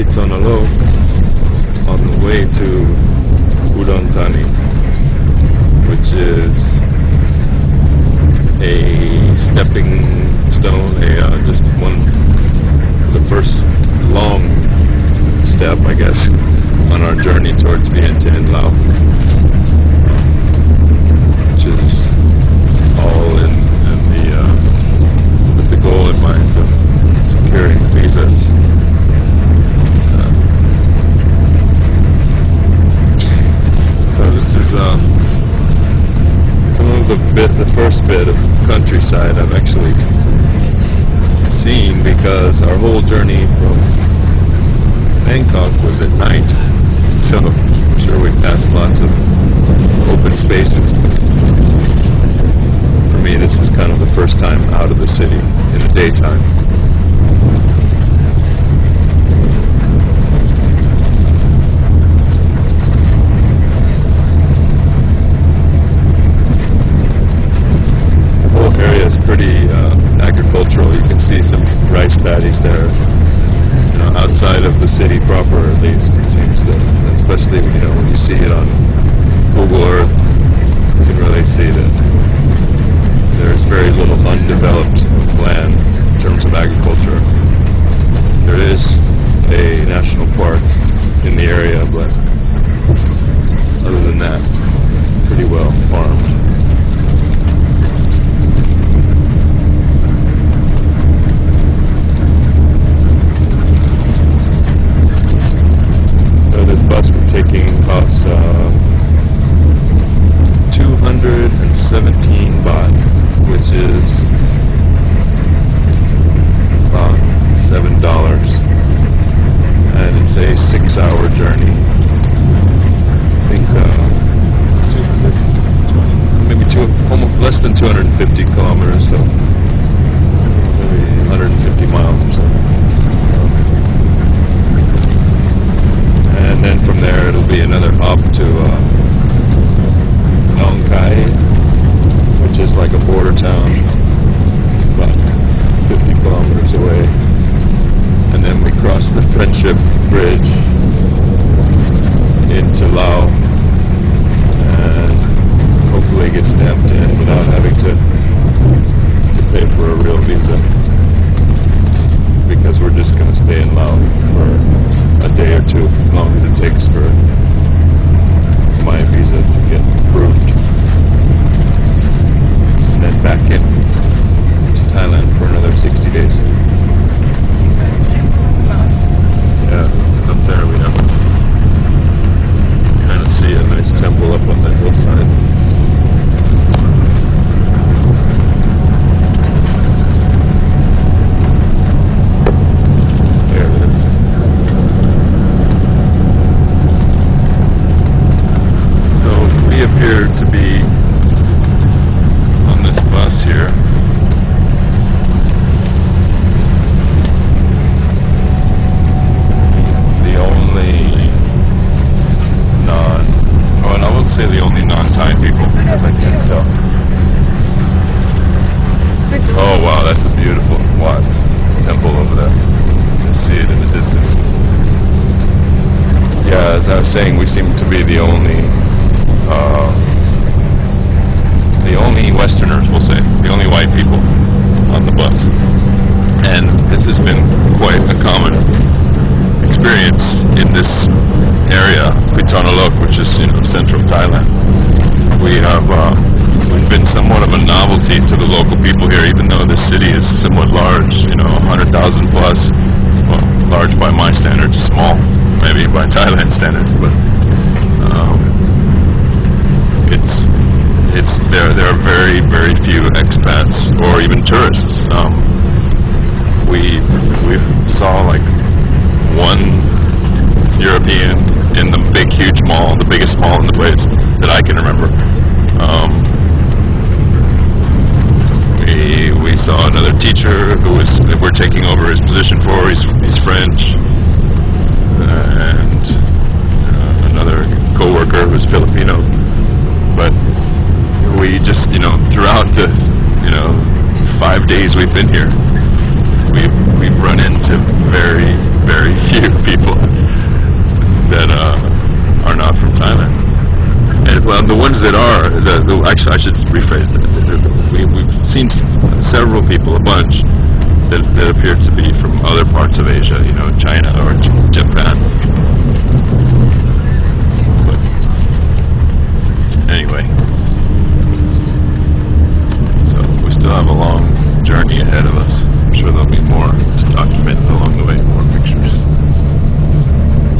Phitsanulok on the way to Udon Thani, which is a stepping stone, just the first long step, I guess, on our journey towards Vientiane, Laos, which is all with the goal in mind of securing visas. So this is some of the first bit of countryside I've actually seen, because our whole journey from Bangkok was at night, so I'm sure we passed lots of open spaces. For me, this is kind of the first time out of the city in the daytime. The whole area is pretty agricultural. You can see some rice paddies there. Outside of the city proper, at least, it seems that, especially when you see it on Google Earth, you can really see that there's very little undeveloped land in terms of agriculture. There is a national park in the area, but other than that, it's pretty well farmed. Bus we're taking costs 217 baht, which is about $7, and it's a 6-hour journey. I think almost less than 250 kilometers, so maybe 150 miles or so. And then from there it'll be another hop to Nong Khai, which is like a border town about 50 kilometers away. And then we cross the Friendship Bridge into Laos and hopefully get stamped in without having to pay for a real visa, because we're just going to stay in Laos for a day or two, as long as it takes for my visa to get approved, and then back in to Thailand for another 60 days. Yeah, up there we have kind of see a nice temple up on that hillside. Appear to be on this bus here. The only and I won't say the only non-Thai people, because I can't tell. Oh wow, that's a beautiful temple over there. You can see it in the distance. Yeah, as I was saying, we seem to be the only Westerners, we'll say, the only white people on the bus. And this has been quite a common experience in this area, Phitsanulok, which is central Thailand. We've been somewhat of a novelty to the local people here, even though this city is somewhat large, 100,000 plus. Well, large by my standards, small maybe by Thailand standards, but there are very, very few expats or even tourists. We saw like one European in the big, huge mall, the biggest mall in the place that I can remember. We saw another teacher we're taking over his position for. He's French, and another co-worker who's Filipino. But we just, throughout the, 5 days we've been here, we've run into very, very few people actually, I should rephrase that. We've seen several people, a bunch, that appear to be from other parts of Asia, China or Japan. But anyway.